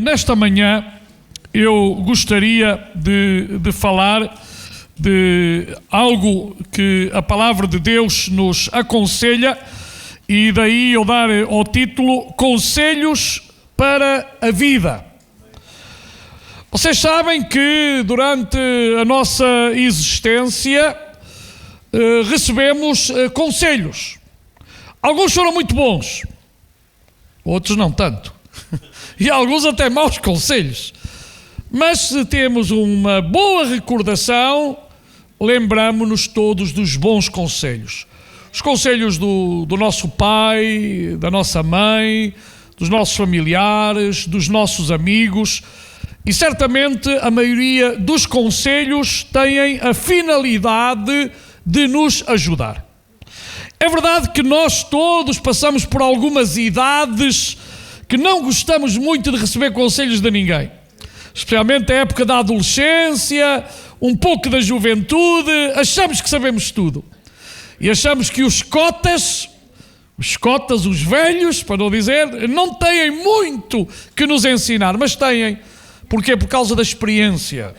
Nesta manhã eu gostaria de falar de algo que a palavra de Deus nos aconselha, e daí eu dar ao título Conselhos para a Vida. Vocês sabem que durante a nossa existência recebemos conselhos. Alguns foram muito bons, outros não tanto. E alguns até maus conselhos. Mas se temos uma boa recordação, lembramos-nos todos dos bons conselhos. Os conselhos do nosso pai, da nossa mãe, dos nossos familiares, dos nossos amigos. E certamente a maioria dos conselhos têm a finalidade de nos ajudar. É verdade que nós todos passamos por algumas idades que não gostamos muito de receber conselhos de ninguém. Especialmente a época da adolescência, um pouco da juventude, achamos que sabemos tudo. E achamos que os cotas, os velhos, para não dizer, não têm muito que nos ensinar, mas têm. Porquê? Por causa da experiência.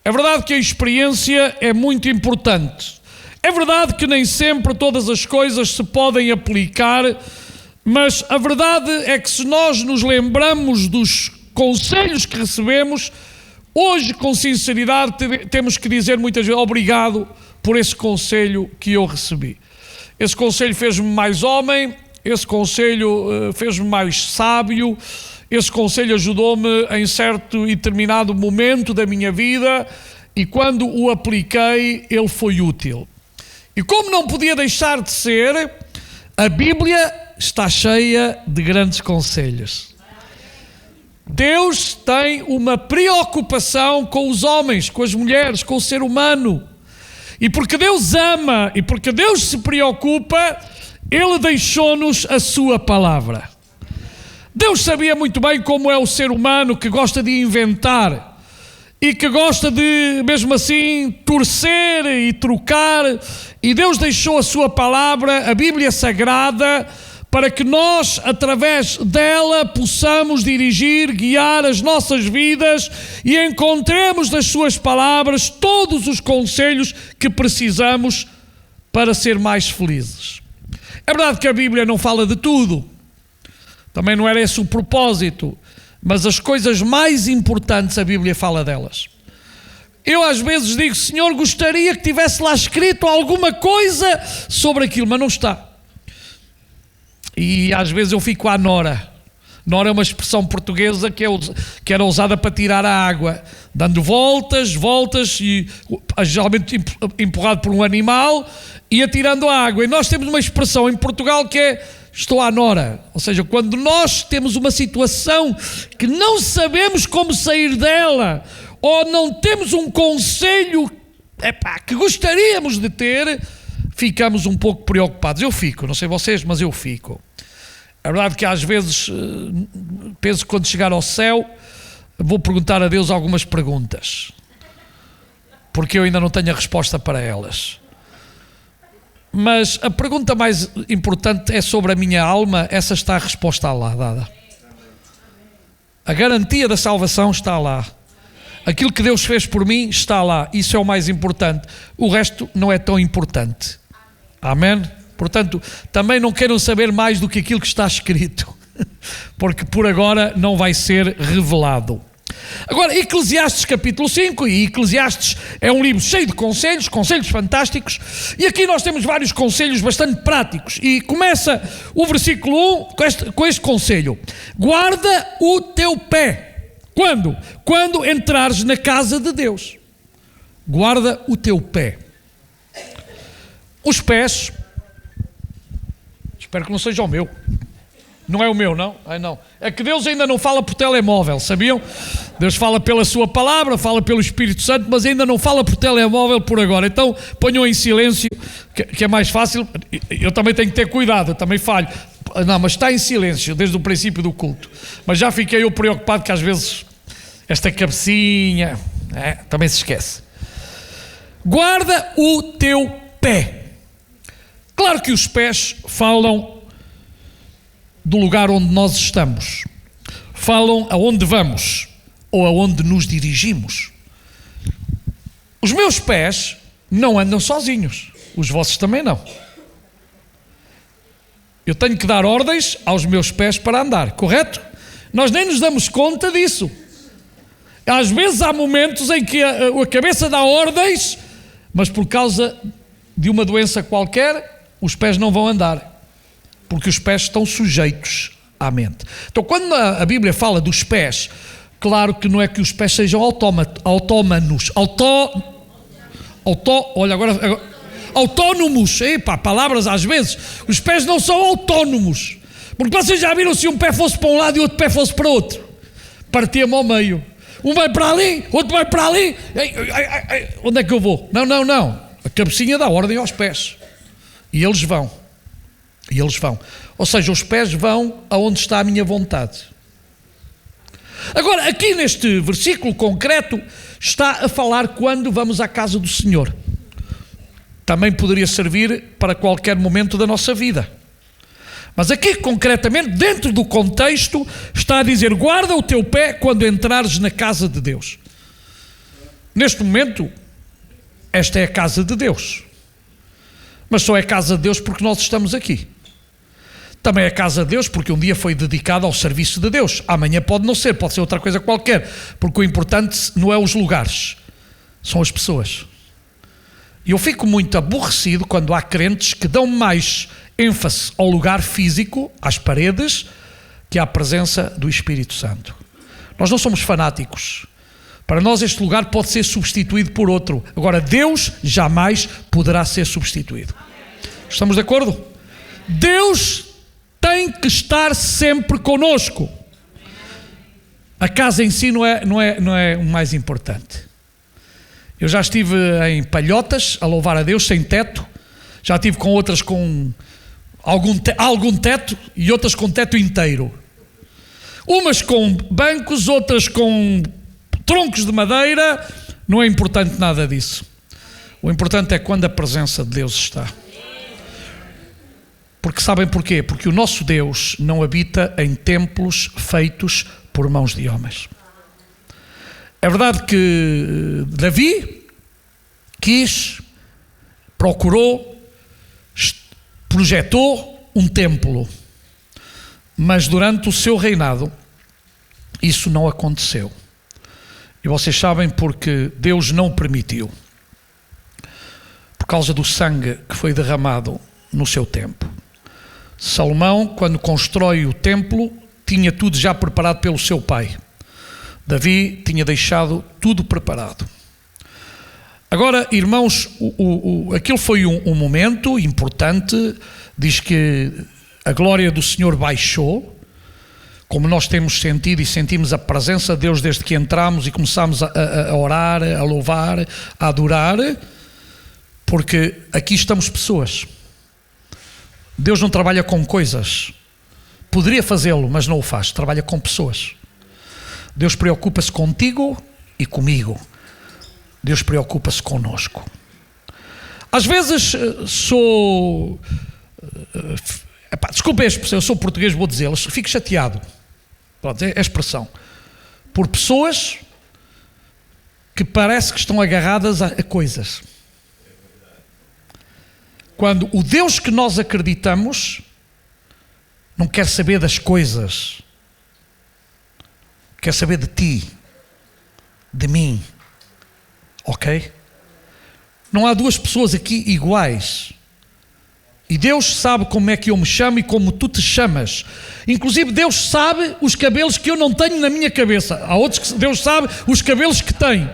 É verdade que a experiência é muito importante. É verdade que nem sempre todas as coisas se podem aplicar, mas a verdade é que se nós nos lembramos dos conselhos que recebemos, hoje com sinceridade temos que dizer muitas vezes obrigado por esse conselho que eu recebi. Esse conselho fez-me mais homem, esse conselho fez-me mais sábio, esse conselho ajudou-me em certo e determinado momento da minha vida, e quando o apliquei ele foi útil. E como não podia deixar de ser, a Bíblia está cheia de grandes conselhos. Deus tem uma preocupação com os homens, com as mulheres, com o ser humano. E porque Deus ama e porque Deus se preocupa, Ele deixou-nos a sua palavra. Deus sabia muito bem como é o ser humano, que gosta de inventar e que gosta de, mesmo assim, torcer e trocar. E Deus deixou a sua palavra, a Bíblia Sagrada, para que nós, através dela, possamos dirigir, guiar as nossas vidas e encontremos nas suas palavras todos os conselhos que precisamos para ser mais felizes. É verdade que a Bíblia não fala de tudo, também não era esse o propósito, mas as coisas mais importantes a Bíblia fala delas. Eu às vezes digo, Senhor, gostaria que tivesse lá escrito alguma coisa sobre aquilo, mas não está. E às vezes eu fico à nora. Nora é uma expressão portuguesa que era usada para tirar a água, dando voltas, e geralmente empurrado por um animal, e atirando a água. E nós temos uma expressão em Portugal que é estou à nora. Ou seja, quando nós temos uma situação que não sabemos como sair dela, ou não temos um conselho que gostaríamos de ter, ficamos um pouco preocupados. Eu fico, não sei vocês, mas eu fico. É verdade que às vezes penso que quando chegar ao céu vou perguntar a Deus algumas perguntas, porque eu ainda não tenho a resposta para elas. Mas a pergunta mais importante é sobre a minha alma. Essa está a resposta lá dada. A garantia da salvação está lá. Aquilo que Deus fez por mim está lá. Isso é o mais importante. O resto não é tão importante. Amém? Portanto, também não queiram saber mais do que aquilo que está escrito, porque por agora não vai ser revelado. Agora, Eclesiastes capítulo 5, e Eclesiastes é um livro cheio de conselhos fantásticos, e aqui nós temos vários conselhos bastante práticos, e começa o versículo 1 com este conselho: guarda o teu pé. Quando? Quando entrares na casa de Deus. Guarda o teu pé. Os pés, espero que não seja o meu. Não é o meu, não? Ai, não. É que Deus ainda não fala por telemóvel, sabiam? Deus fala pela sua palavra, fala pelo Espírito Santo, mas ainda não fala por telemóvel por agora. Então ponham em silêncio, que é mais fácil. Eu também tenho que ter cuidado, eu também falho. Não, mas está em silêncio desde o princípio do culto. Mas já fiquei eu preocupado que às vezes esta cabecinha também se esquece. Guarda o teu pé. Claro que os pés falam do lugar onde nós estamos. falam aonde vamos ou aonde nos dirigimos. Os meus pés não andam sozinhos, os vossos também não. Eu tenho que dar ordens aos meus pés para andar, correto? Nós nem nos damos conta disso. Às vezes há momentos em que a cabeça dá ordens, mas por causa de uma doença qualquer, os pés não vão andar, porque os pés estão sujeitos à mente. Então, quando a Bíblia fala dos pés, claro que não é que os pés sejam autómanos, autónomos, palavras às vezes, os pés não são autónomos, porque vocês já viram se um pé fosse para um lado e outro pé fosse para o outro, partia-me ao meio, um vai para ali, outro vai para ali, onde é que eu vou? Não, a cabecinha dá ordem aos pés, e eles vão, ou seja, os pés vão aonde está a minha vontade. Agora, aqui neste versículo concreto, está a falar quando vamos à casa do Senhor. Também poderia servir para qualquer momento da nossa vida. Mas aqui, concretamente, dentro do contexto, está a dizer: guarda o teu pé quando entrares na casa de Deus. Neste momento, esta é a casa de Deus. Mas só é casa de Deus porque nós estamos aqui. Também é casa de Deus porque um dia foi dedicado ao serviço de Deus. Amanhã pode não ser, pode ser outra coisa qualquer. Porque o importante não é os lugares, são as pessoas. E eu fico muito aborrecido quando há crentes que dão mais ênfase ao lugar físico, às paredes, que à presença do Espírito Santo. Nós não somos fanáticos. Para nós este lugar pode ser substituído por outro. Agora, Deus jamais poderá ser substituído. Estamos de acordo? Deus tem que estar sempre conosco. A casa em si não é o mais importante. Eu já estive em palhotas a louvar a Deus sem teto, já estive com outras com algum teto e outras com teto inteiro. Umas com bancos, outras com troncos de madeira, não é importante nada disso. O importante é quando a presença de Deus está. Porque sabem porquê? Porque o nosso Deus não habita em templos feitos por mãos de homens. É verdade que Davi procurou, projetou um templo, mas durante o seu reinado isso não aconteceu. E vocês sabem porque Deus não permitiu. Por causa do sangue que foi derramado no seu tempo. Salomão, quando constrói o templo, tinha tudo já preparado pelo seu pai. Davi tinha deixado tudo preparado. Agora, irmãos, aquilo foi um momento importante. Diz que a glória do Senhor baixou, como nós temos sentido e sentimos a presença de Deus desde que entramos e começámos a orar, a louvar, a adorar, porque aqui estamos pessoas. Deus não trabalha com coisas. Poderia fazê-lo, mas não o faz. Trabalha com pessoas. Deus preocupa-se contigo e comigo. Deus preocupa-se conosco. Às vezes sou... desculpa a expressão, eu sou português, vou dizê-lo. Fico chateado. Pronto, é a expressão. Por pessoas que parece que estão agarradas a coisas. Quando o Deus que nós acreditamos não quer saber das coisas, quer saber de ti, de mim, ok? Não há duas pessoas aqui iguais. E Deus sabe como é que eu me chamo e como tu te chamas. Inclusive Deus sabe os cabelos que eu não tenho na minha cabeça. Há outros que Deus sabe os cabelos que tem.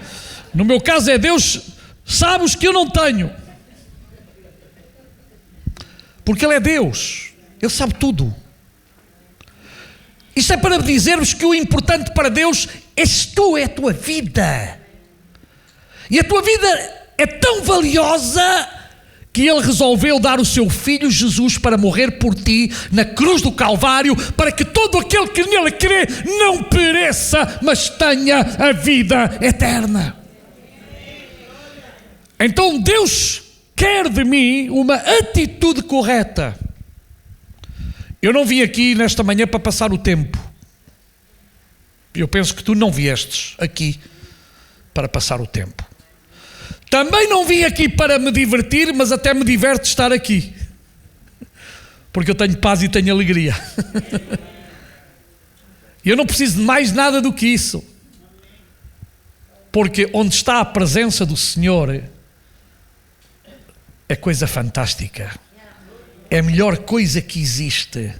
No meu caso é Deus sabe os que eu não tenho. Porque Ele é Deus, Ele sabe tudo. Isto é para dizer-vos que o importante para Deus és tu, é a tua vida. E a tua vida é tão valiosa que Ele resolveu dar o seu Filho Jesus para morrer por ti na cruz do Calvário, para que todo aquele que nele crê não pereça, mas tenha a vida eterna. Então Deus quer de mim uma atitude correta. Eu não vim aqui nesta manhã para passar o tempo. Eu penso que tu não viestes aqui para passar o tempo. Também não vim aqui para me divertir, mas até me diverte estar aqui. Porque eu tenho paz e tenho alegria. Eu não preciso de mais nada do que isso. Porque onde está a presença do Senhor é coisa fantástica. É a melhor coisa que existe.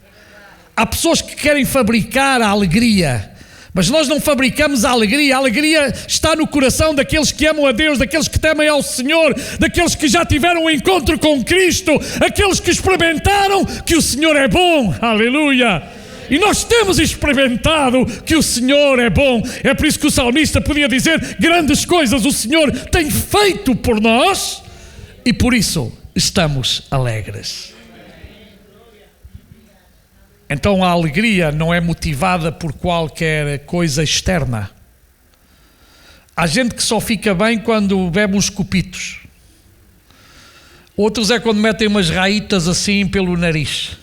Há pessoas que querem fabricar a alegria, mas nós não fabricamos a alegria está no coração daqueles que amam a Deus, daqueles que temem ao Senhor, daqueles que já tiveram um encontro com Cristo, aqueles que experimentaram que o Senhor é bom, aleluia! E nós temos experimentado que o Senhor é bom, é por isso que o salmista podia dizer, grandes coisas o Senhor tem feito por nós, e por isso estamos alegres. Então a alegria não é motivada por qualquer coisa externa. Há gente que só fica bem quando bebe uns copitos. Outros é quando metem umas raitas assim pelo nariz.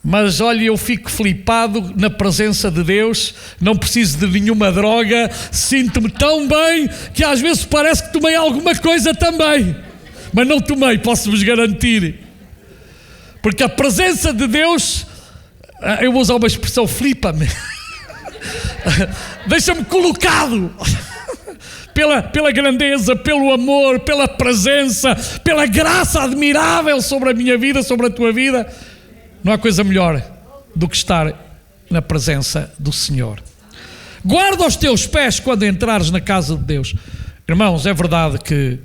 Mas olha, eu fico flipado na presença de Deus, não preciso de nenhuma droga, sinto-me tão bem que às vezes parece que tomei alguma coisa também. Mas não tomei, posso-vos garantir. Porque a presença de Deus, eu vou usar uma expressão, flipa-me, deixa-me colocado pela grandeza, pelo amor, pela presença, pela graça admirável sobre a minha vida, sobre a tua vida. Não há coisa melhor do que estar na presença do Senhor. Guarda os teus pés quando entrares na casa de Deus. Irmãos, é verdade que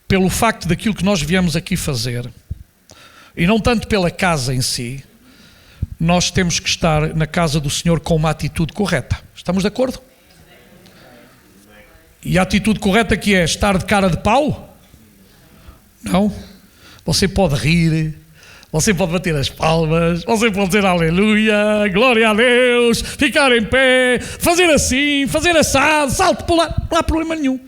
pelo facto daquilo que nós viemos aqui fazer, e não tanto pela casa em si, nós temos que estar na casa do Senhor com uma atitude correta. Estamos de acordo? E a atitude correta que é estar de cara de pau? Não. Você pode rir, você pode bater as palmas, você pode dizer aleluia, glória a Deus, ficar em pé, fazer assim, fazer assado, salto, pular, não há problema nenhum.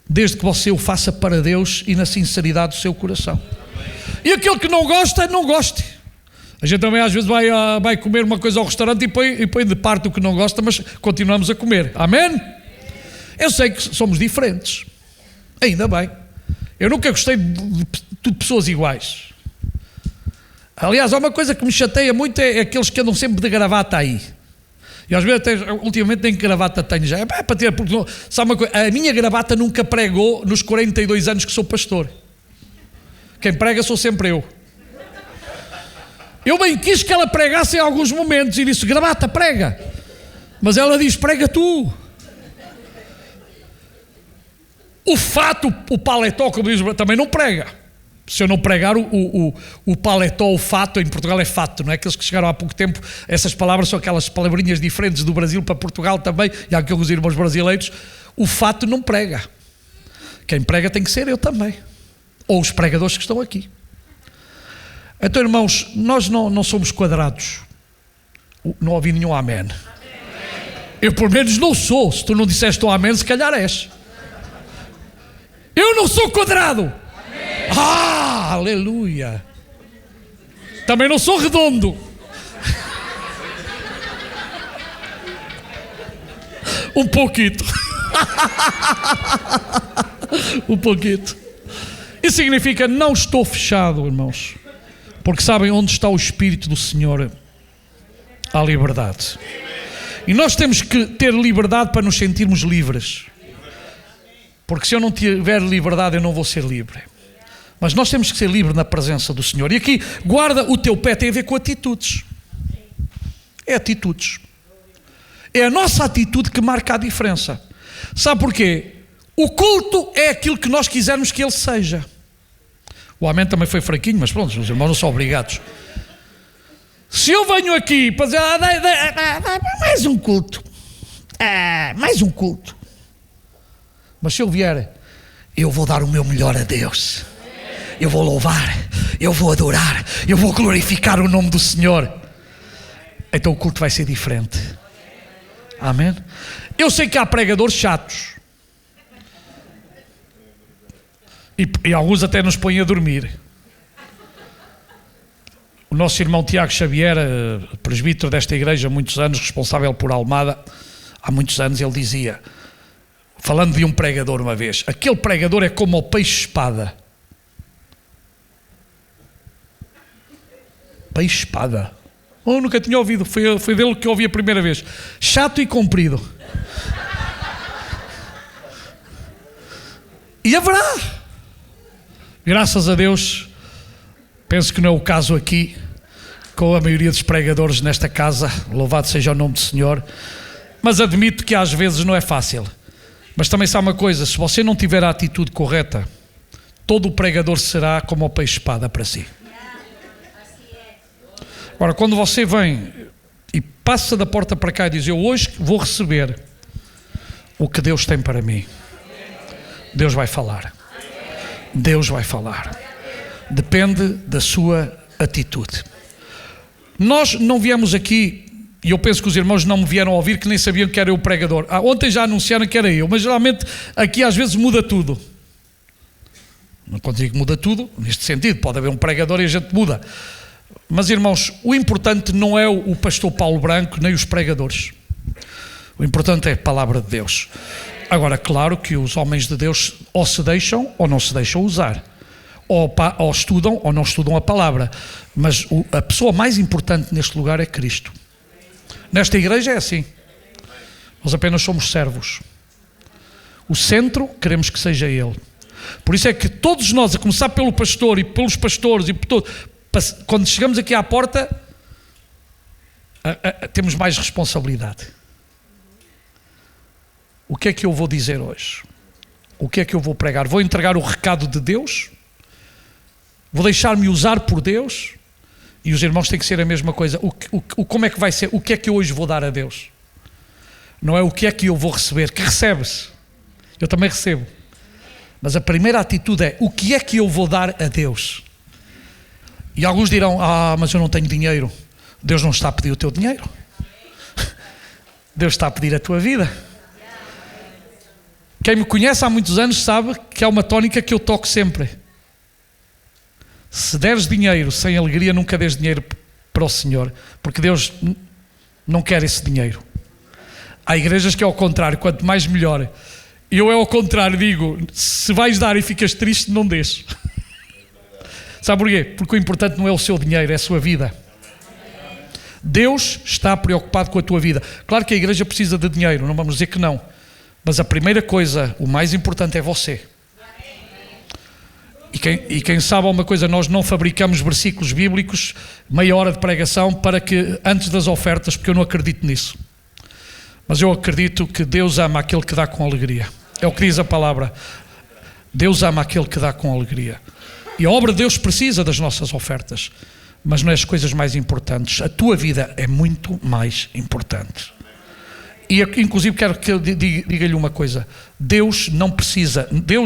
Desde que você o faça para Deus e na sinceridade do seu coração. E aquele que não gosta, não goste. A gente também às vezes vai comer uma coisa ao restaurante e põe de parte o que não gosta, mas continuamos a comer. Amém? Eu sei que somos diferentes. Ainda bem. Eu nunca gostei de pessoas iguais. Aliás, há uma coisa que me chateia muito, é aqueles que andam sempre de gravata aí. E às vezes até, ultimamente nem gravata tenho já. É para ter, porque, sabe uma coisa? A minha gravata nunca pregou nos 42 anos que sou pastor. Quem prega sou sempre eu. Eu bem quis que ela pregasse em alguns momentos e disse, gravata, prega. Mas ela diz, prega tu. O fato, o paletó, como diz, também não prega. Se eu não pregar o paletó, o fato, em Portugal é fato, não é? Aqueles que chegaram há pouco tempo, essas palavras são aquelas palavrinhas diferentes do Brasil para Portugal também, e há aqueles irmãos brasileiros. O fato não prega. Quem prega tem que ser eu também. Ou os pregadores que estão aqui. Então, irmãos, nós não somos quadrados. Não ouvi nenhum amém. Eu, pelo menos, não sou. Se tu não disseste um amém, se calhar és. Eu não sou quadrado. Ah, aleluia. Também não sou redondo. Um pouquito. Um pouquito. Isso significa não estou fechado, irmãos, porque sabem onde está o Espírito do Senhor, há liberdade. E nós temos que ter liberdade para nos sentirmos livres, porque se eu não tiver liberdade eu não vou ser livre. Mas nós temos que ser livres na presença do Senhor. E aqui, guarda o teu pé, tem a ver com atitudes. É atitudes. É a nossa atitude que marca a diferença. Sabe porquê? O culto é aquilo que nós quisermos que ele seja. O amém também foi fraquinho, mas pronto, os irmãos não são obrigados. Se eu venho aqui para dizer, mais um culto, mais um culto. Mas se eu vier, eu vou dar o meu melhor a Deus. Eu vou louvar, eu vou adorar, eu vou glorificar o nome do Senhor. Então o culto vai ser diferente. Amém? Eu sei que há pregadores chatos. E alguns até nos põem a dormir. O nosso irmão Tiago Xavier, presbítero desta igreja há muitos anos, responsável por Almada, há muitos anos, ele dizia, falando de um pregador uma vez, aquele pregador é como o peixe-espada. Peixe-espada? Oh, nunca tinha ouvido, foi dele que eu ouvi a primeira vez. Chato e comprido. E haverá. Graças a Deus, penso que não é o caso aqui, com a maioria dos pregadores nesta casa, louvado seja o nome do Senhor, mas admito que às vezes não é fácil. Mas também sabe uma coisa, se você não tiver a atitude correta, todo o pregador será como o peixe-espada para si. Agora, quando você vem e passa da porta para cá e diz, eu hoje vou receber o que Deus tem para mim, Deus vai falar. Deus vai falar. Depende da sua atitude. Nós não viemos aqui, e eu penso que os irmãos não me vieram a ouvir, que nem sabiam que era eu o pregador. Ontem já anunciaram que era eu, mas geralmente aqui às vezes muda tudo. Não consigo que muda tudo, neste sentido, pode haver um pregador e a gente muda. Mas irmãos, o importante não é o pastor Paulo Branco, nem os pregadores. O importante é a palavra de Deus. Agora, claro que os homens de Deus ou se deixam ou não se deixam usar. Ou estudam ou não estudam a palavra. Mas a pessoa mais importante neste lugar é Cristo. Nesta igreja é assim. Nós apenas somos servos. O centro queremos que seja Ele. Por isso é que todos nós, a começar pelo pastor e pelos pastores, quando chegamos aqui à porta, temos mais responsabilidade. O que é que eu vou dizer hoje? O que é que eu vou pregar? Vou entregar o recado de Deus? Vou deixar-me usar por Deus? E os irmãos têm que ser a mesma coisa. Como é que vai ser? O que é que eu hoje vou dar a Deus? Não é o que é que eu vou receber, que recebes. Eu também recebo. Mas a primeira atitude é, o que é que eu vou dar a Deus? E alguns dirão, mas eu não tenho dinheiro. Deus não está a pedir o teu dinheiro. Deus está a pedir a tua vida. Quem me conhece há muitos anos sabe que há uma tónica que eu toco sempre. Se deres dinheiro sem alegria, nunca des dinheiro para o Senhor, porque Deus não quer esse dinheiro. Há igrejas que é ao contrário, quanto mais melhor. Eu é ao contrário, digo, se vais dar e ficas triste, não des. Sabe porquê? Porque o importante não é o seu dinheiro, é a sua vida. Deus está preocupado com a tua vida. Claro que a igreja precisa de dinheiro, não vamos dizer que não. Mas a primeira coisa, o mais importante é você. E quem sabe uma coisa, nós não fabricamos versículos bíblicos, meia hora de pregação, para que antes das ofertas, porque eu não acredito nisso. Mas eu acredito que Deus ama aquele que dá com alegria. É o que diz a palavra. Deus ama aquele que dá com alegria. E a obra de Deus precisa das nossas ofertas, mas não é as coisas mais importantes. A tua vida é muito mais importante. E inclusive quero que eu diga-lhe uma coisa. Deus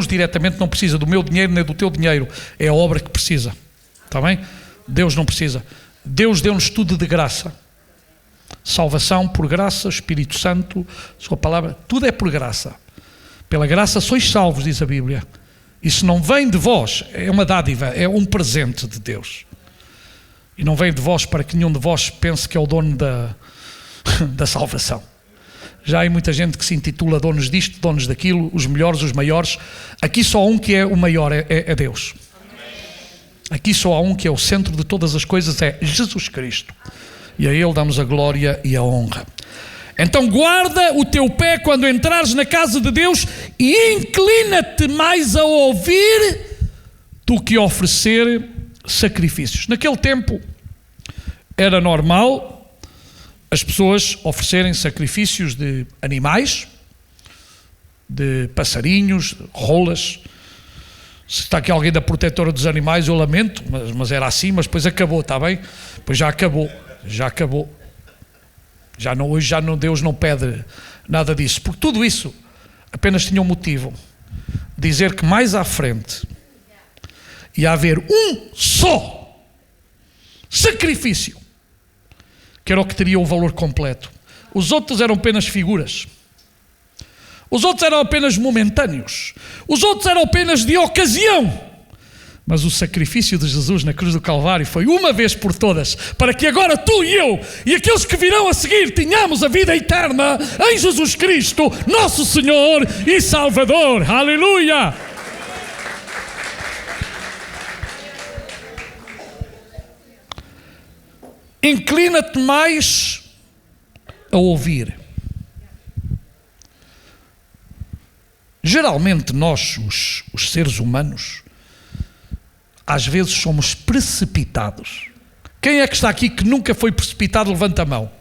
diretamente não precisa do meu dinheiro nem do teu dinheiro. É a obra que precisa. Está bem? Deus não precisa. Deus deu-nos tudo de graça. Salvação por graça, Espírito Santo, sua palavra, tudo é por graça. Pela graça sois salvos, diz a Bíblia. Isso não vem de vós, é uma dádiva, é um presente de Deus. E não vem de vós para que nenhum de vós pense que é o dono da salvação. Já há muita gente que se intitula donos disto, donos daquilo, os melhores, os maiores. Aqui só há um que é o maior, é Deus. Aqui só há um que é o centro de todas as coisas, é Jesus Cristo. E a Ele damos a glória e a honra. Então guarda o teu pé quando entrares na casa de Deus e inclina-te mais a ouvir do que oferecer sacrifícios. Naquele tempo era normal as pessoas oferecerem sacrifícios de animais, de passarinhos, rolas. Se está aqui alguém da protetora dos animais, eu lamento, mas era assim, mas depois acabou, está bem? Pois já acabou. Hoje Deus não pede nada disso, porque tudo isso apenas tinha um motivo: dizer que mais à frente ia haver um só sacrifício, que era o que teria o valor completo. Os outros eram apenas figuras, os outros eram apenas momentâneos, os outros eram apenas de ocasião, Mas o sacrifício de Jesus na cruz do Calvário foi uma vez por todas, para que agora tu e eu e aqueles que virão a seguir tenhamos a vida eterna em Jesus Cristo, nosso Senhor e Salvador. Aleluia! Inclina-te mais a ouvir. Geralmente nós, os seres humanos, às vezes somos precipitados. Quem é que está aqui que nunca foi precipitado? Levanta a mão.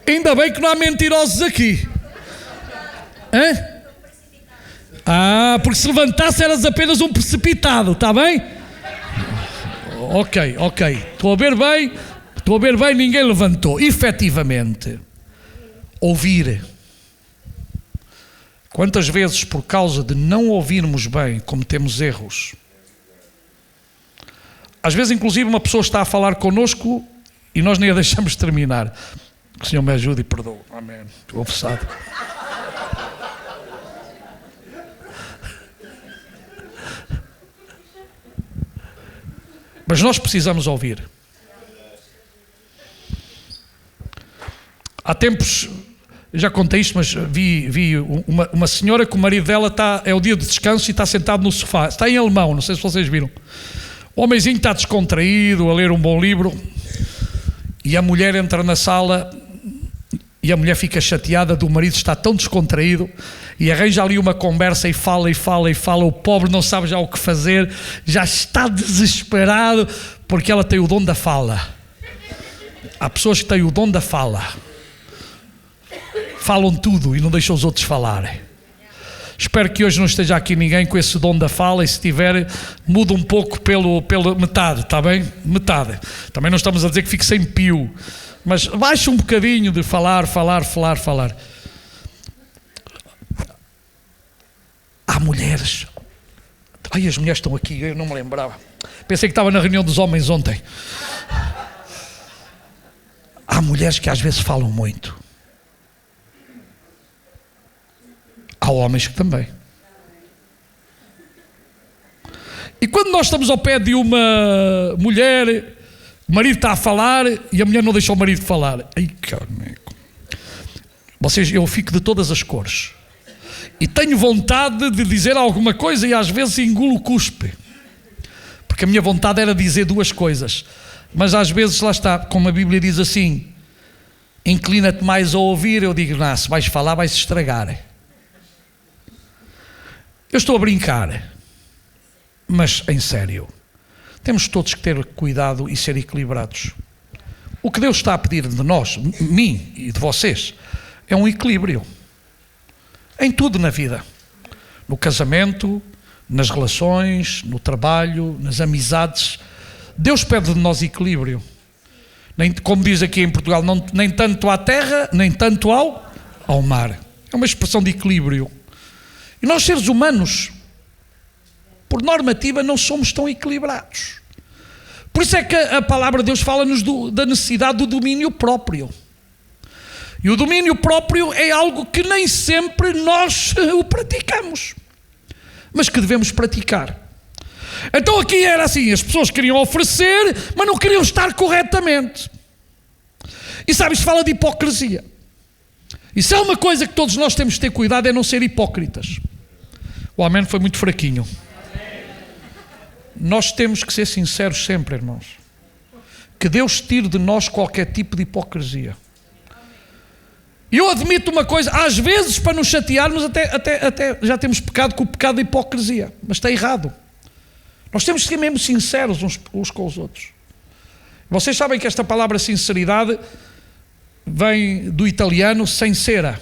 Ainda bem que não há mentirosos aqui. Hã? Porque se levantasse eras apenas um precipitado, está bem? Ok. Estou a ver bem, ninguém levantou. Efetivamente, ouvir. Quantas vezes, por causa de não ouvirmos bem, cometemos erros? Às vezes, inclusive, uma pessoa está a falar connosco e nós nem a deixamos terminar. Que o Senhor me ajude e perdoe. Amém. Estou ofensado. Mas nós precisamos ouvir. Há tempos, já contei isto, mas vi uma senhora que o marido dela é o dia de descanso e está sentado no sofá. Está em alemão, não sei se vocês viram. O homenzinho está descontraído, a ler um bom livro, e a mulher entra na sala e a mulher fica chateada do marido estar tão descontraído e arranja ali uma conversa e fala. O pobre não sabe já o que fazer, já está desesperado porque ela tem o dom da fala. Há pessoas que têm o dom da fala. Falam tudo e não deixam os outros falarem. Espero que hoje não esteja aqui ninguém com esse dom da fala, e se tiver, muda um pouco pela metade, está bem? Metade. Também não estamos a dizer que fique sem pio, mas baixa um bocadinho de falar. Há mulheres. Ai, as mulheres estão aqui, eu não me lembrava. Pensei que estava na reunião dos homens ontem. Há mulheres que às vezes falam muito. Há homens que também. E quando nós estamos ao pé de uma mulher, o marido está a falar e a mulher não deixa o marido falar. Ai, caneco. Eu fico de todas as cores. E tenho vontade de dizer alguma coisa e às vezes engulo o cuspe. Porque a minha vontade era dizer duas coisas. Mas às vezes, lá está, como a Bíblia diz assim, inclina-te mais a ouvir. Eu digo, não, se vais falar vais estragar. Eu estou a brincar, mas em sério, temos todos que ter cuidado e ser equilibrados. O que Deus está a pedir de nós, de mim e de vocês, é um equilíbrio. Em tudo na vida. No casamento, nas relações, no trabalho, nas amizades. Deus pede de nós equilíbrio. Como diz aqui em Portugal, nem tanto à terra, nem tanto ao mar. É uma expressão de equilíbrio. E nós, seres humanos, por normativa, não somos tão equilibrados. Por isso é que a palavra de Deus fala-nos da necessidade do domínio próprio. E o domínio próprio é algo que nem sempre nós o praticamos, mas que devemos praticar. Então aqui era assim, as pessoas queriam oferecer, mas não queriam estar corretamente. E sabes, fala de hipocrisia. E se há uma coisa que todos nós temos de ter cuidado é não ser hipócritas. O amém foi muito fraquinho. Nós temos que ser sinceros sempre, irmãos. Que Deus tire de nós qualquer tipo de hipocrisia. E eu admito uma coisa, às vezes para nos chatearmos até já temos pecado com o pecado da hipocrisia, mas está errado. Nós temos que ser mesmo sinceros uns com os outros. Vocês sabem que esta palavra sinceridade vem do italiano sincera.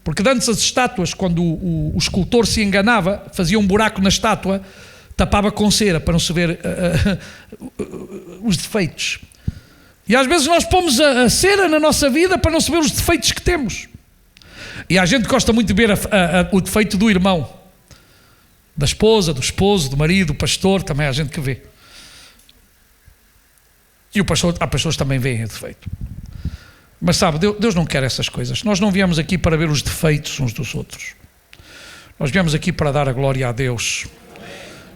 Porque antes as estátuas, quando o escultor se enganava, fazia um buraco na estátua, tapava com cera para não se ver os defeitos. E às vezes nós pomos a cera na nossa vida para não se ver os defeitos que temos. E a gente gosta muito de ver o defeito do irmão, da esposa, do esposo, do marido, do pastor, também há gente que vê. E há pessoas que também veem o defeito. Mas sabe, Deus não quer essas coisas. Nós não viemos aqui para ver os defeitos uns dos outros. Nós viemos aqui para dar a glória a Deus.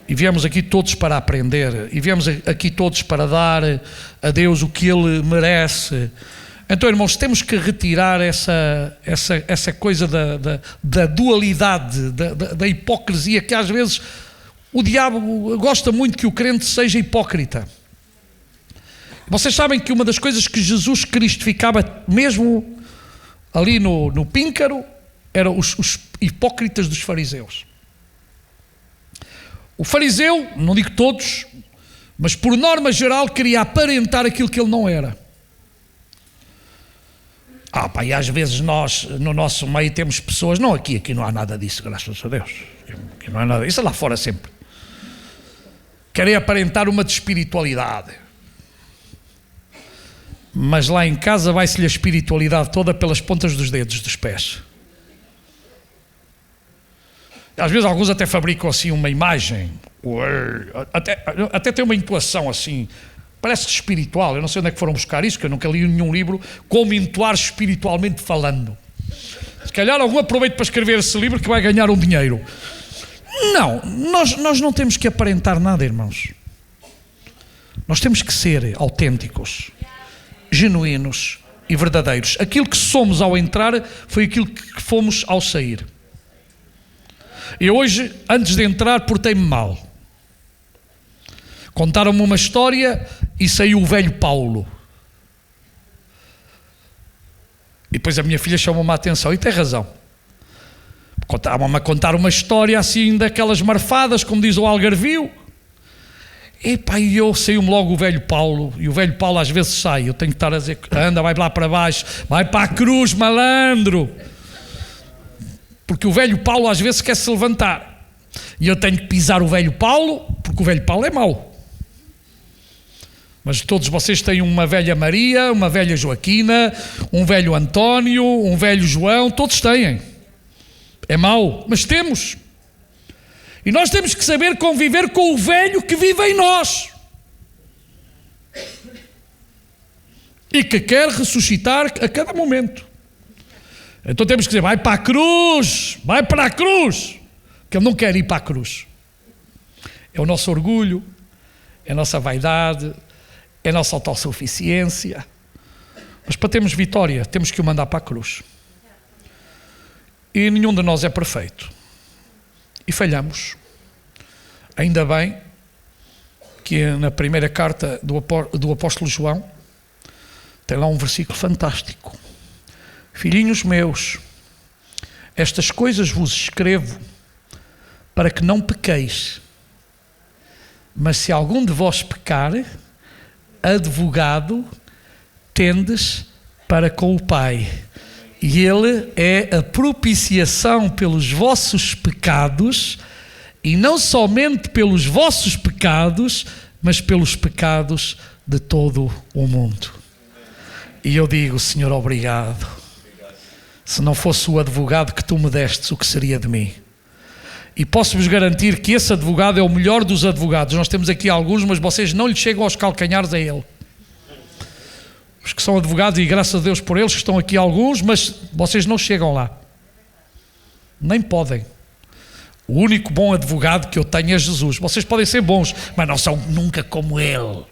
E viemos aqui todos para aprender. E viemos aqui todos para dar a Deus o que Ele merece. Então, irmãos, temos que retirar essa coisa da dualidade, da hipocrisia, que às vezes o diabo gosta muito que o crente seja hipócrita. Vocês sabem que uma das coisas que Jesus Cristo ficava mesmo ali no píncaro eram os hipócritas dos fariseus. O fariseu, não digo todos, mas por norma geral queria aparentar aquilo que ele não era. E às vezes nós, no nosso meio, temos pessoas, não aqui não há nada disso, graças a Deus. Aqui não há nada, isso é lá fora sempre. Querem aparentar uma de espiritualidade. Mas lá em casa vai-se-lhe a espiritualidade toda pelas pontas dos dedos dos pés. Às vezes alguns até fabricam assim uma imagem, até tem uma intuação assim, parece espiritual. Eu não sei onde é que foram buscar isso, que eu nunca li nenhum livro, como entoar espiritualmente falando. Se calhar algum aproveito para escrever esse livro que vai ganhar um dinheiro. Não, nós não temos que aparentar nada, irmãos. Nós temos que ser autênticos, genuínos e verdadeiros. Aquilo que somos ao entrar foi aquilo que fomos ao sair. Eu hoje, antes de entrar, portei-me mal. Contaram-me uma história e saiu o velho Paulo. E depois a minha filha chamou-me a atenção, e tem razão. Estavam-me a contar uma história assim daquelas marfadas, como diz o algarvio. E eu saiu-me logo o velho Paulo. E o velho Paulo às vezes sai. Eu tenho que estar a dizer, anda, vai lá para baixo. Vai para a cruz, malandro. Porque o velho Paulo às vezes quer se levantar. E eu tenho que pisar o velho Paulo, porque o velho Paulo é mau. Mas todos vocês têm uma velha Maria, uma velha Joaquina, um velho António, um velho João, todos têm. É mau, mas temos. E nós temos que saber conviver com o velho que vive em nós. E que quer ressuscitar a cada momento. Então temos que dizer, vai para a cruz, que ele não quer ir para a cruz. É o nosso orgulho, é a nossa vaidade, é a nossa autossuficiência. Mas para termos vitória, temos que o mandar para a cruz. E nenhum de nós é perfeito. E falhamos. Ainda bem que na primeira carta do apóstolo João, tem lá um versículo fantástico. Filhinhos meus, estas coisas vos escrevo para que não pequeis. Mas se algum de vós pecar, advogado tendes para com o Pai. E Ele é a propiciação pelos vossos pecados, e não somente pelos vossos pecados, mas pelos pecados de todo o mundo. E eu digo, Senhor, obrigado. Se não fosse o advogado que tu me destes, o que seria de mim? E posso-vos garantir que esse advogado é o melhor dos advogados. Nós temos aqui alguns, mas vocês não lhe chegam aos calcanhares a ele. Os que são advogados, e graças a Deus por eles, que estão aqui alguns, mas vocês não chegam lá. Nem podem. O único bom advogado que eu tenho é Jesus. Vocês podem ser bons, mas não são nunca como ele.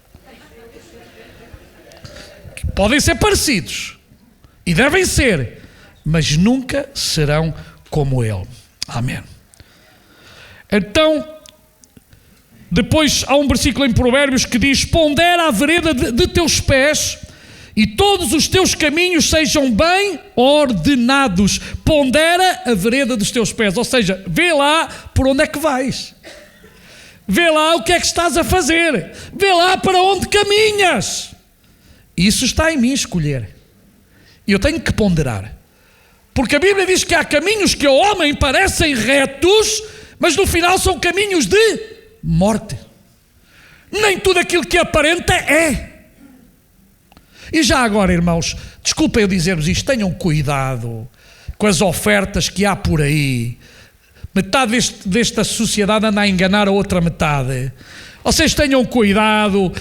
Podem ser parecidos, e devem ser, mas nunca serão como ele. Amém. Então, depois há um versículo em Provérbios que diz: pondera a vereda de teus pés, e todos os teus caminhos sejam bem ordenados. Pondera a vereda dos teus pés, ou seja, vê lá por onde é que vais. Vê lá o que é que estás a fazer. Vê lá para onde caminhas. Isso está em mim escolher. E eu tenho que ponderar. Porque a Bíblia diz que há caminhos que ao homem parecem retos, mas no final são caminhos de morte. Nem tudo aquilo que aparenta é. E já agora, irmãos, desculpem eu dizer-vos isto, tenham cuidado com as ofertas que há por aí. Metade desta sociedade anda a enganar a outra metade. Vocês tenham cuidado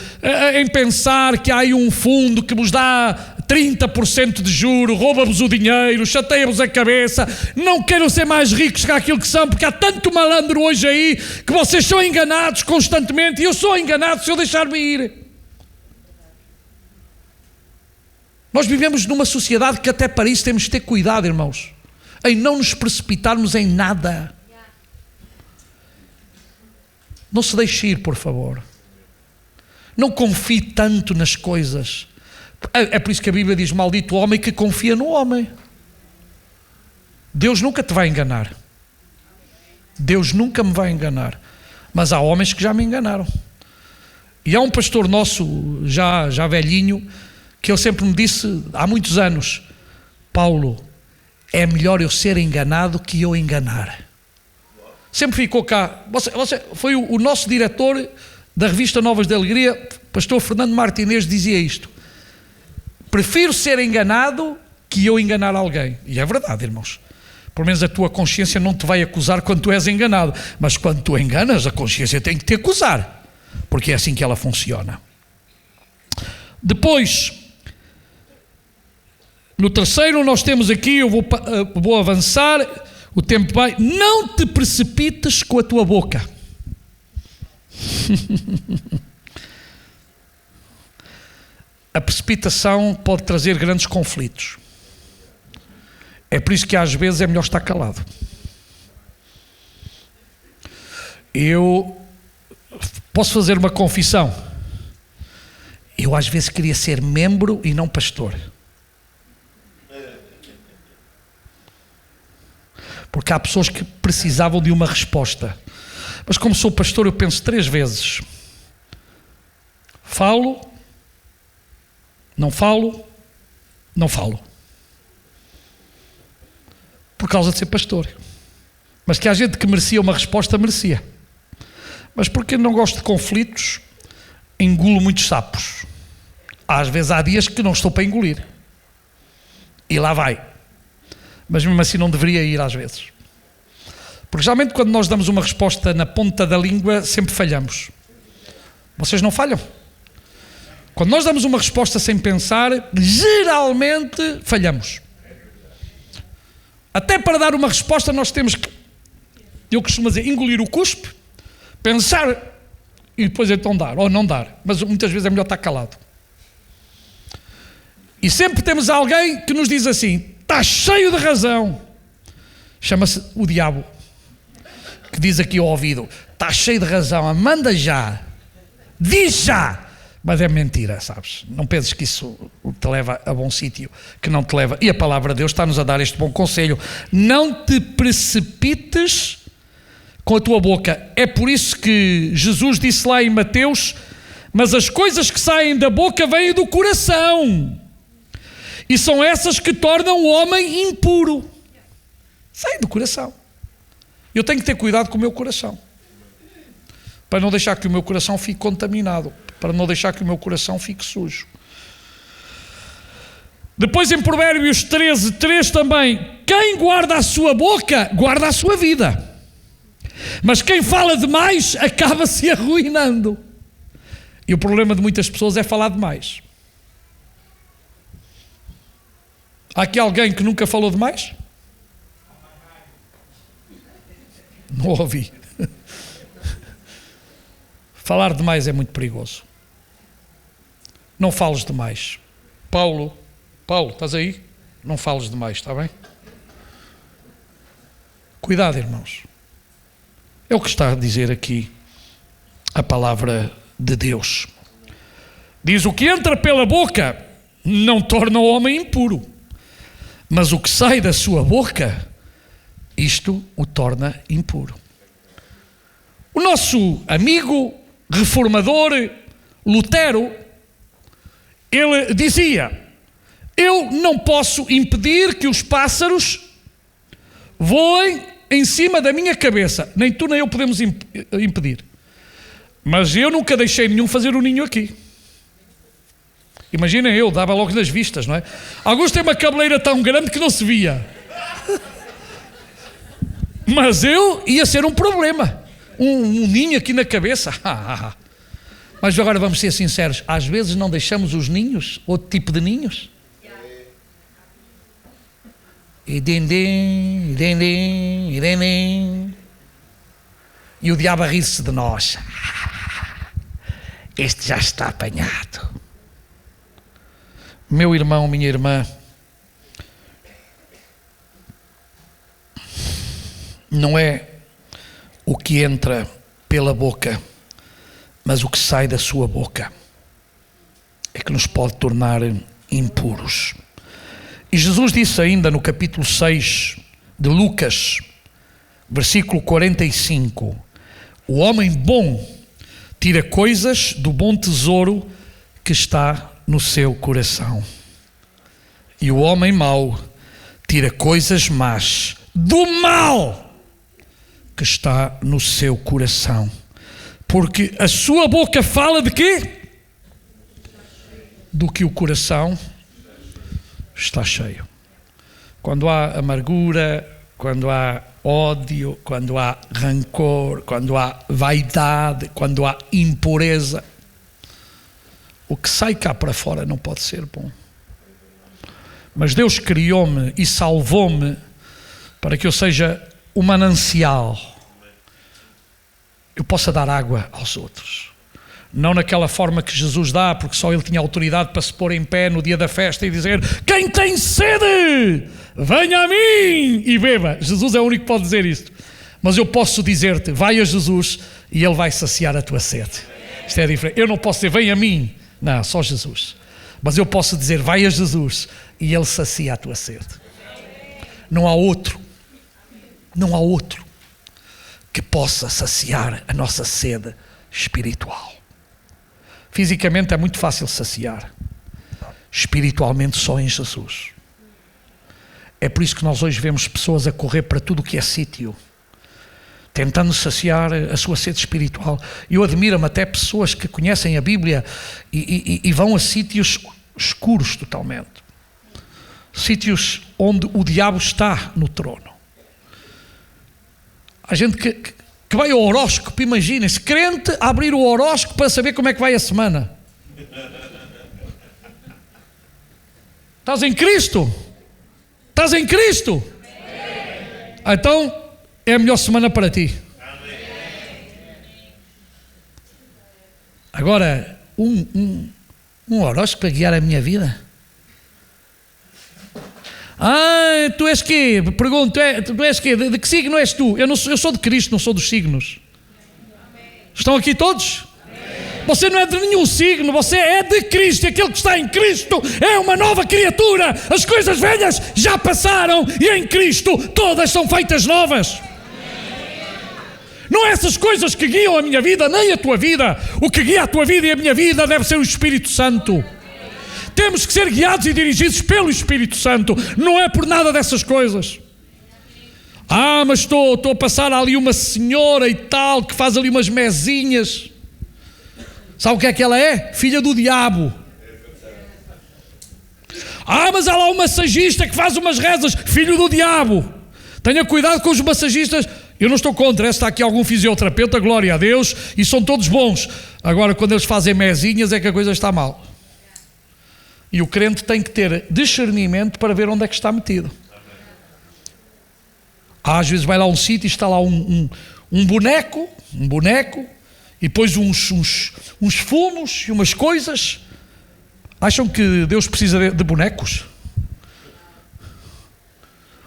em pensar que há aí um fundo que vos dá 30% de juro, rouba-vos o dinheiro, chateia-vos a cabeça, não queiram ser mais ricos que aquilo que são, porque há tanto malandro hoje aí, que vocês são enganados constantemente, e eu sou enganado se eu deixar-me ir. Nós vivemos numa sociedade que até para isso temos de ter cuidado, irmãos, em não nos precipitarmos em nada. Não se deixe ir, por favor. Não confie tanto nas coisas. É por isso que a Bíblia diz: maldito o homem que confia no homem. Deus nunca te vai enganar. Deus nunca me vai enganar. Mas há homens que já me enganaram. E há um pastor nosso, já velhinho, que ele sempre me disse, há muitos anos: Paulo, é melhor eu ser enganado que eu enganar. Sempre ficou cá. Você foi o nosso diretor da revista Novas de Alegria, pastor Fernando Martinez, dizia isto: prefiro ser enganado que eu enganar alguém. E é verdade, irmãos. Pelo menos a tua consciência não te vai acusar quando tu és enganado. Mas quando tu enganas, a consciência tem que te acusar. Porque é assim que ela funciona. Depois, no terceiro, nós temos aqui, eu vou avançar, o tempo vai. Não te precipites com a tua boca. A precipitação pode trazer grandes conflitos. É por isso que às vezes é melhor estar calado. Eu posso fazer uma confissão. Eu às vezes queria ser membro e não pastor. Porque há pessoas que precisavam de uma resposta. Mas como sou pastor, eu penso 3 vezes. Falo, não falo, não falo. Por causa de ser pastor. Mas que há gente que merecia uma resposta, merecia. Mas porque não gosto de conflitos, engulo muitos sapos. Às vezes há dias que não estou para engolir. E lá vai. Mas mesmo assim não deveria ir às vezes. Porque geralmente quando nós damos uma resposta na ponta da língua, sempre falhamos. Vocês não falham? Quando nós damos uma resposta sem pensar, geralmente falhamos. Até para dar uma resposta nós temos que, eu costumo dizer, engolir o cuspe, pensar e depois então dar, ou não dar. Mas muitas vezes é melhor estar calado. E sempre temos alguém que nos diz assim: está cheio de razão. Chama-se o diabo, que diz aqui ao ouvido: está cheio de razão, manda já, diz já. Mas é mentira, sabes? Não penses que isso te leva a bom sítio, que não te leva. E a palavra de Deus está-nos a dar este bom conselho: não te precipites com a tua boca. É por isso que Jesus disse lá em Mateus: mas as coisas que saem da boca vêm do coração, e são essas que tornam o homem impuro. Saem do coração. Eu tenho que ter cuidado com o meu coração, para não deixar que o meu coração fique contaminado, para não deixar que o meu coração fique sujo. Depois em Provérbios 13:3 também: quem guarda a sua boca, guarda a sua vida, mas quem fala demais acaba se arruinando. E o problema de muitas pessoas é falar demais. Há aqui alguém que nunca falou demais? Não ouvi. Falar demais é muito perigoso. Não fales demais. Paulo, estás aí? Não fales demais, está bem? Cuidado, irmãos. É o que está a dizer aqui a palavra de Deus. Diz: o que entra pela boca não torna o homem impuro, mas o que sai da sua boca, isto o torna impuro. O nosso amigo reformador Lutero, ele dizia: eu não posso impedir que os pássaros voem em cima da minha cabeça, nem tu nem eu podemos impedir, mas eu nunca deixei nenhum fazer o ninho aqui. Imaginem, eu dava logo nas vistas, não é? Alguns têm uma cabeleira tão grande que não se via. Mas eu ia ser um problema. Um ninho aqui na cabeça. Mas agora vamos ser sinceros: às vezes não deixamos os ninhos, outro tipo de ninhos. E din-din, din-din, din-din. E o diabo a rir-se de nós. Este já está apanhado. Meu irmão, minha irmã, não é o que entra pela boca, mas o que sai da sua boca é que nos pode tornar impuros. E Jesus disse ainda no capítulo 6 de Lucas, versículo 45, o homem bom tira coisas do bom tesouro que está no seu coração, e o homem mau tira coisas más do mal que está no seu coração, porque a sua boca fala de quê? Do que o coração está cheio. Quando há amargura, quando há ódio, quando há rancor, quando há vaidade, quando há impureza, o que sai cá para fora não pode ser bom. Mas Deus criou-me e salvou-me para que eu seja um manancial. Eu possa dar água aos outros. Não naquela forma que Jesus dá, porque só ele tinha autoridade para se pôr em pé no dia da festa e dizer: quem tem sede, venha a mim e beba. Jesus é o único que pode dizer isto. Mas eu posso dizer-te: vai a Jesus e ele vai saciar a tua sede. Isto é diferente. Eu não posso dizer: vem a mim. Não, só Jesus. Mas eu posso dizer: vai a Jesus e ele sacia a tua sede. Não há outro que possa saciar a nossa sede espiritual. Fisicamente é muito fácil saciar, espiritualmente só em Jesus. É por isso que nós hoje vemos pessoas a correr para tudo o que é sítio, tentando saciar a sua sede espiritual. Eu admiro-me até pessoas que conhecem a Bíblia e vão a sítios escuros totalmente, sítios onde o diabo está no trono. Há gente que vai ao horóscopo, imaginem-se, crente a abrir o horóscopo para saber como é que vai a semana. Estás em Cristo? Estás em Cristo? Então é a melhor semana para ti. Agora, um horóscopo para guiar a minha vida? Tu és quê? Pergunto, tu és quê? De que signo és tu? Eu sou de Cristo, não sou dos signos. Estão aqui todos? Você não é de nenhum signo, você é de Cristo. Aquele que está em Cristo é uma nova criatura. As coisas velhas já passaram e em Cristo todas são feitas novas. Não é essas coisas que guiam a minha vida, nem a tua vida. O que guia a tua vida e a minha vida deve ser o Espírito Santo. Temos que ser guiados e dirigidos pelo Espírito Santo. Não é por nada dessas coisas. Mas estou a passar ali uma senhora e tal, que faz ali umas mesinhas. Sabe o que é que ela é? Filha do diabo. Mas há lá um massagista que faz umas rezas. Filho do diabo. Tenha cuidado com os massagistas. Eu não estou contra. Está aqui algum fisioterapeuta, glória a Deus, e são todos bons. Agora, quando eles fazem mesinhas, é que a coisa está mal. E o crente tem que ter discernimento para ver onde é que está metido. Às vezes vai lá a um sítio e está lá um boneco, e depois uns fumos e umas coisas. Acham que Deus precisa de bonecos?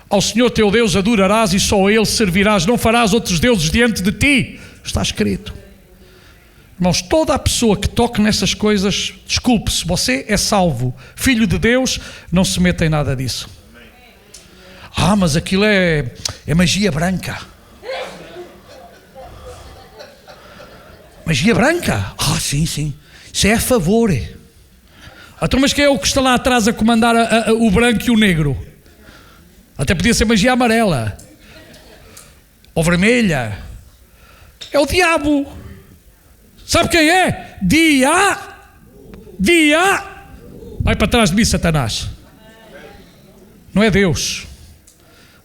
Ao Senhor teu Deus adorarás e só a Ele servirás, não farás outros deuses diante de ti. Está escrito. Irmãos, toda a pessoa que toque nessas coisas, desculpe-se, você é salvo, filho de Deus, não se meta em nada disso. Mas aquilo é magia branca. Magia branca? Sim. Isso é a favor. Então, mas quem é o que está lá atrás a comandar o branco e o negro? Até podia ser magia amarela. Ou vermelha. É o diabo. Sabe quem é? Vai para trás de mim, Satanás. Não é Deus.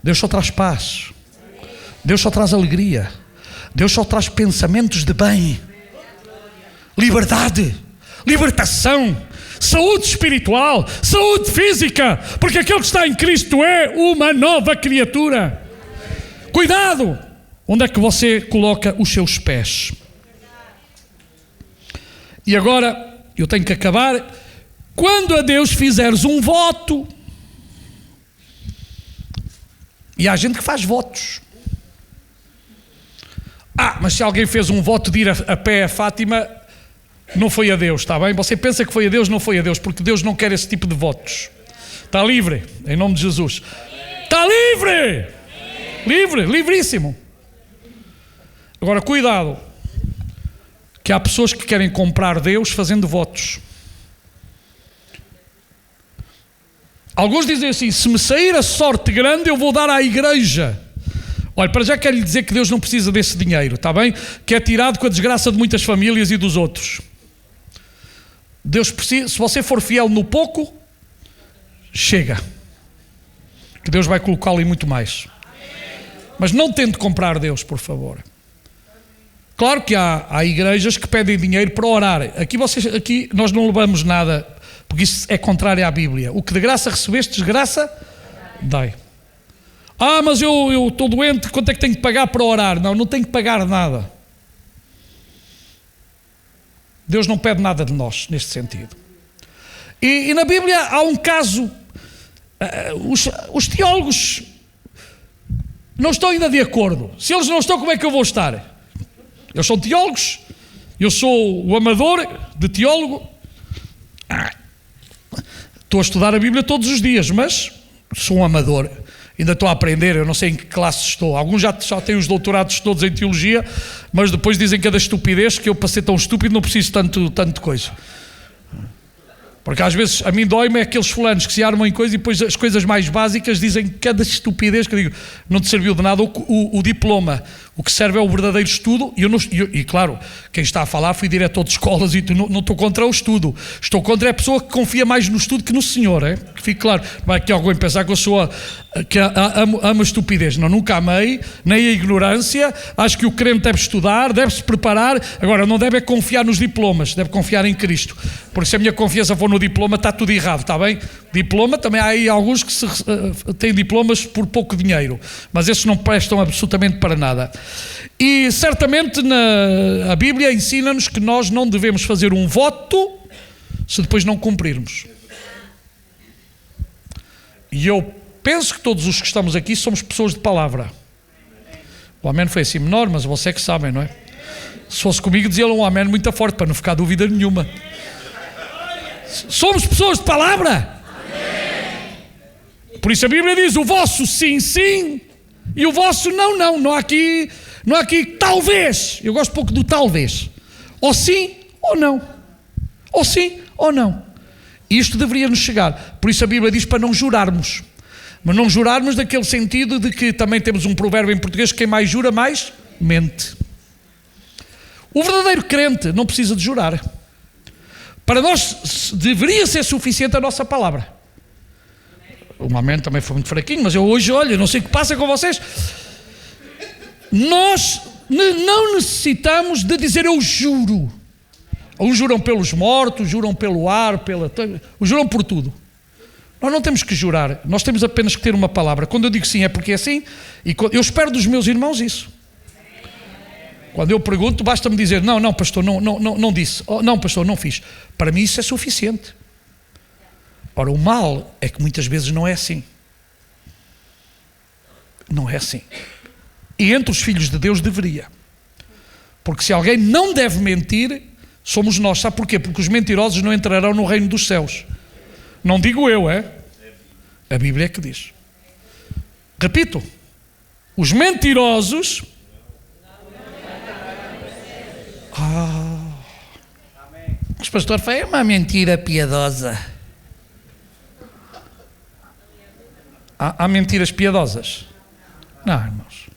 Deus só traz paz. Deus só traz alegria. Deus só traz pensamentos de bem. Liberdade. Libertação. saúde espiritual, saúde física, porque aquele que está em Cristo é uma nova criatura. Cuidado! Onde é que você coloca os seus pés? E agora, eu tenho que acabar. Quando a Deus fizeres um voto, e há gente que faz votos. Mas se alguém fez um voto de ir a pé a Fátima, não foi a Deus, está bem? Você pensa que foi a Deus, não foi a Deus, porque Deus não quer esse tipo de votos. Está livre, em nome de Jesus. Está livre! Livre, livríssimo. Agora, cuidado, que há pessoas que querem comprar Deus fazendo votos. Alguns dizem assim: se me sair a sorte grande, eu vou dar à igreja. Olha, para já quero lhe dizer que Deus não precisa desse dinheiro, está bem? Que é tirado com a desgraça de muitas famílias e dos outros. Deus precisa, se você for fiel no pouco, chega. Que Deus vai colocá-lo em muito mais. Mas não tente comprar Deus, por favor. Claro que há igrejas que pedem dinheiro para orar. Aqui nós não levamos nada, porque isso é contrário à Bíblia. O que de graça recebeste, desgraça, dai. Mas eu estou doente, quanto é que tenho que pagar para orar? Não tenho que pagar nada. Deus não pede nada de nós, neste sentido. E na Bíblia há um caso, os teólogos não estão ainda de acordo. Se eles não estão, como é que eu vou estar? Eles são teólogos, eu sou o amador de teólogo. Estou a estudar a Bíblia todos os dias, mas sou um amador. Ainda estou a aprender, eu não sei em que classe estou. Alguns já têm os doutorados todos em teologia, mas depois dizem que é da estupidez, que eu, para ser tão estúpido, não preciso tanto de coisa. Porque às vezes a mim dói-me aqueles fulanos que se armam em coisas e depois as coisas mais básicas dizem que é da estupidez, que eu digo, não te serviu de nada o diploma. O que serve é o verdadeiro estudo. E claro, quem está a falar, fui diretor de escolas e não estou contra o estudo. Estou contra a pessoa que confia mais no estudo que no Senhor. Que fique claro. Vai aqui alguém pensar que eu sou que amo a estupidez. Não, nunca amei, nem a ignorância. Acho que o crente deve estudar, deve-se preparar. Agora, não deve confiar nos diplomas, deve confiar em Cristo. Porque se a minha confiança for no diploma, está tudo errado, está bem? Diploma, também há aí alguns que têm diplomas por pouco dinheiro, mas esses não prestam absolutamente para nada. E certamente a Bíblia ensina-nos que nós não devemos fazer um voto se depois não cumprirmos. E eu penso que todos os que estamos aqui somos pessoas de palavra. O amém foi assim menor, mas vocês que sabem, não é? Se fosse comigo, dizia-lhe um amém muito forte, para não ficar dúvida nenhuma. Somos pessoas de palavra. Por isso a Bíblia diz: o vosso sim, sim, e o vosso não, não. Não há aqui talvez. Eu gosto pouco do talvez. Ou sim ou não. Ou sim ou não. Isto deveria nos chegar. Por isso a Bíblia diz para não jurarmos. Mas não jurarmos naquele sentido de que também temos um provérbio em português: quem mais jura, mais mente. O verdadeiro crente não precisa de jurar. Para nós deveria ser suficiente a nossa palavra. O amém também foi muito fraquinho, mas eu hoje, olha, não sei o que passa com vocês. Nós não necessitamos de dizer eu juro. Uns juram pelos mortos, juram pelo ar, juram por tudo. Nós não temos que jurar, nós temos apenas que ter uma palavra. Quando eu digo sim é porque é sim, e eu espero dos meus irmãos isso. Quando eu pergunto, basta-me dizer: não, pastor, não disse. Não, pastor, não fiz. Para mim isso é suficiente. Ora, o mal é que muitas vezes não é assim. Não é assim. E entre os filhos de Deus deveria. Porque se alguém não deve mentir, somos nós. Sabe porquê? Porque os mentirosos não entrarão no reino dos céus. Não digo eu, é? A Bíblia é que diz. Repito. Os mentirosos... Mas pastor, foi uma mentira piedosa. Há mentiras piedosas? Não, irmãos.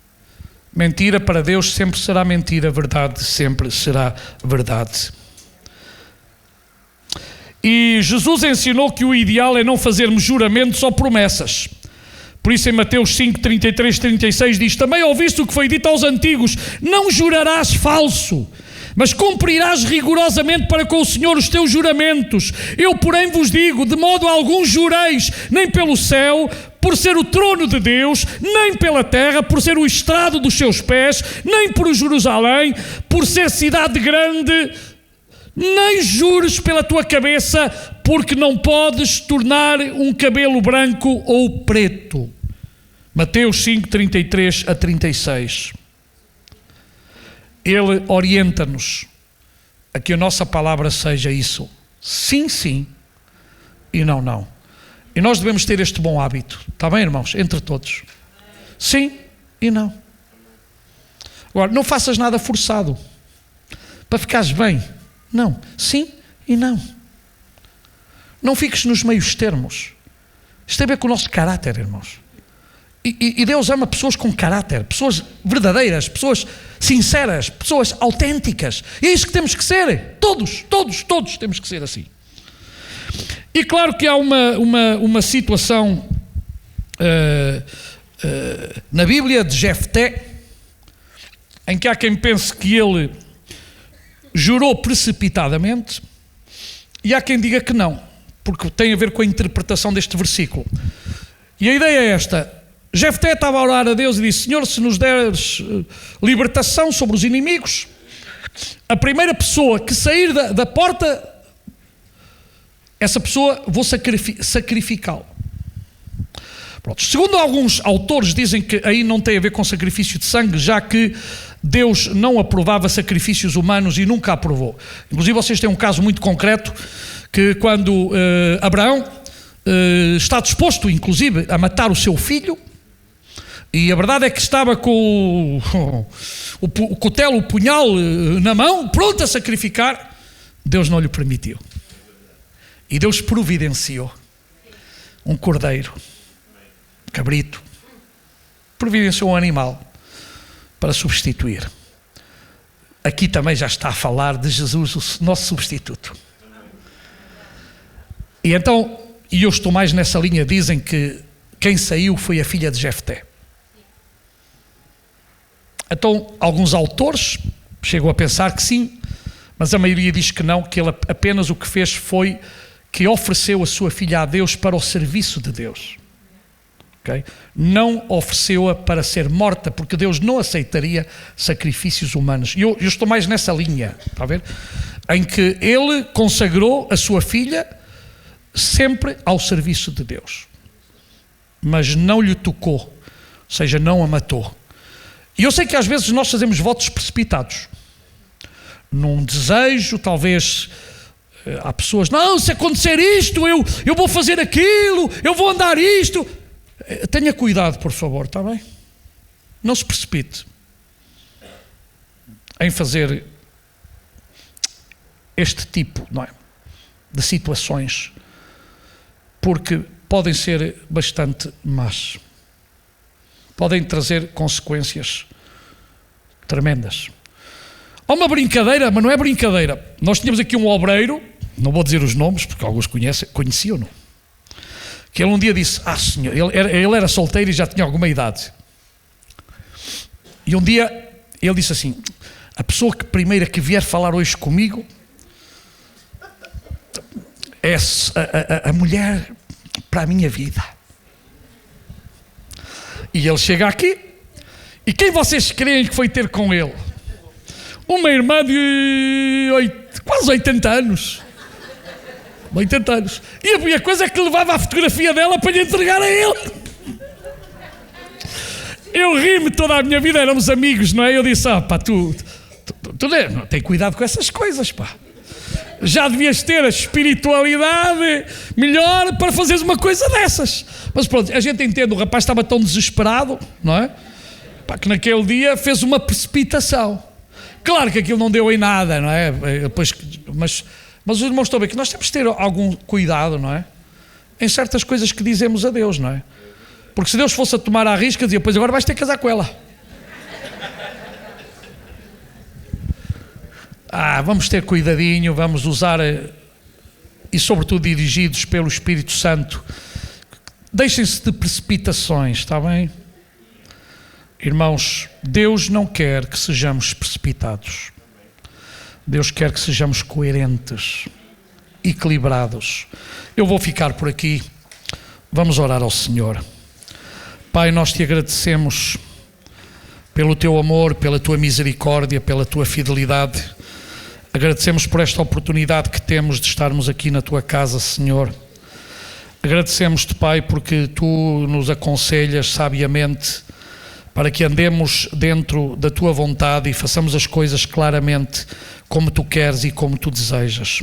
Mentira para Deus sempre será mentira, verdade sempre será verdade. E Jesus ensinou que o ideal é não fazermos juramentos ou promessas. Por isso em Mateus 5, 33, 36 diz: também ouviste o que foi dito aos antigos: não jurarás falso, mas cumprirás rigorosamente para com o Senhor os teus juramentos. Eu, porém, vos digo, de modo algum jureis, nem pelo céu, por ser o trono de Deus, nem pela terra, por ser o estrado dos seus pés, nem por Jerusalém, por ser cidade grande, nem jures pela tua cabeça, porque não podes tornar um cabelo branco ou preto. Mateus 5, 33 a 36. Ele orienta-nos a que a nossa palavra seja isso. Sim, sim, e não, não. E nós devemos ter este bom hábito. Está bem, irmãos? Entre todos. Sim e não. Agora, não faças nada forçado para ficares bem. Não. Sim e não. Não fiques nos meios termos. Isto tem a ver com o nosso caráter, irmãos. E Deus ama pessoas com caráter, pessoas verdadeiras, pessoas sinceras, pessoas autênticas. E é isso que temos que ser. Todos temos que ser assim. E claro que há uma situação na Bíblia de Jefté, em que há quem pense que ele jurou precipitadamente, e há quem diga que não, porque tem a ver com a interpretação deste versículo. E a ideia é esta: Jefté estava a orar a Deus e disse: Senhor, se nos deres libertação sobre os inimigos, a primeira pessoa que sair da porta, essa pessoa vou sacrificá-lo. Pronto. Segundo alguns autores, dizem que aí não tem a ver com sacrifício de sangue, já que Deus não aprovava sacrifícios humanos e nunca aprovou. Inclusive vocês têm um caso muito concreto, que quando Abraão está disposto, inclusive, a matar o seu filho, e a verdade é que estava com o cutelo, o punhal na mão, pronto a sacrificar, Deus não lhe permitiu. E Deus providenciou um cordeiro, cabrito, providenciou um animal para substituir. Aqui também já está a falar de Jesus, o nosso substituto. E então, e eu estou mais nessa linha, dizem que quem saiu foi a filha de Jefté. Então, alguns autores chegam a pensar que sim, mas a maioria diz que não, que ele apenas o que fez foi que ofereceu a sua filha a Deus para o serviço de Deus. Okay? Não ofereceu-a para ser morta, porque Deus não aceitaria sacrifícios humanos. E eu estou mais nessa linha, está a ver? Em que ele consagrou a sua filha sempre ao serviço de Deus, mas não lhe tocou, ou seja, não a matou. E eu sei que às vezes nós fazemos votos precipitados, num desejo, talvez há pessoas, não, se acontecer isto, eu vou fazer aquilo, eu vou andar isto. Tenha cuidado, por favor, está bem? Não se precipite em fazer este tipo, não é, de situações, porque podem ser bastante más. Podem trazer consequências tremendas. Há uma brincadeira, mas não é brincadeira. Nós tínhamos aqui um obreiro, não vou dizer os nomes, porque alguns conheciam-no, que ele um dia disse, senhor, ele era solteiro e já tinha alguma idade. E um dia ele disse assim, a pessoa primeira que vier falar hoje comigo é a mulher para a minha vida. E ele chega aqui, e quem vocês creem que foi ter com ele? Uma irmã de quase 80 anos. 80 anos. E a coisa é que levava a fotografia dela para lhe entregar a ele. Eu ri-me toda a minha vida, éramos amigos, não é? Eu disse, pá, tu tem cuidado com essas coisas, pá. Já devias ter a espiritualidade melhor para fazeres uma coisa dessas. Mas pronto, a gente entende, o rapaz estava tão desesperado, não é? Pá, que naquele dia fez uma precipitação. Claro que aquilo não deu em nada, não é? Depois, mas os irmãos estão a ver que nós temos de ter algum cuidado, não é? Em certas coisas que dizemos a Deus, não é? Porque se Deus fosse a tomar à risca, dizia, pois agora vais ter que casar com ela. Vamos ter cuidadinho, vamos usar, e sobretudo dirigidos pelo Espírito Santo, deixem-se de precipitações, está bem? Irmãos, Deus não quer que sejamos precipitados. Deus quer que sejamos coerentes, equilibrados. Eu vou ficar por aqui. Vamos orar ao Senhor. Pai, nós te agradecemos pelo teu amor, pela tua misericórdia, pela tua fidelidade. Agradecemos por esta oportunidade que temos de estarmos aqui na tua casa, Senhor. Agradecemos-te, Pai, porque tu nos aconselhas sabiamente para que andemos dentro da tua vontade e façamos as coisas claramente como tu queres e como tu desejas.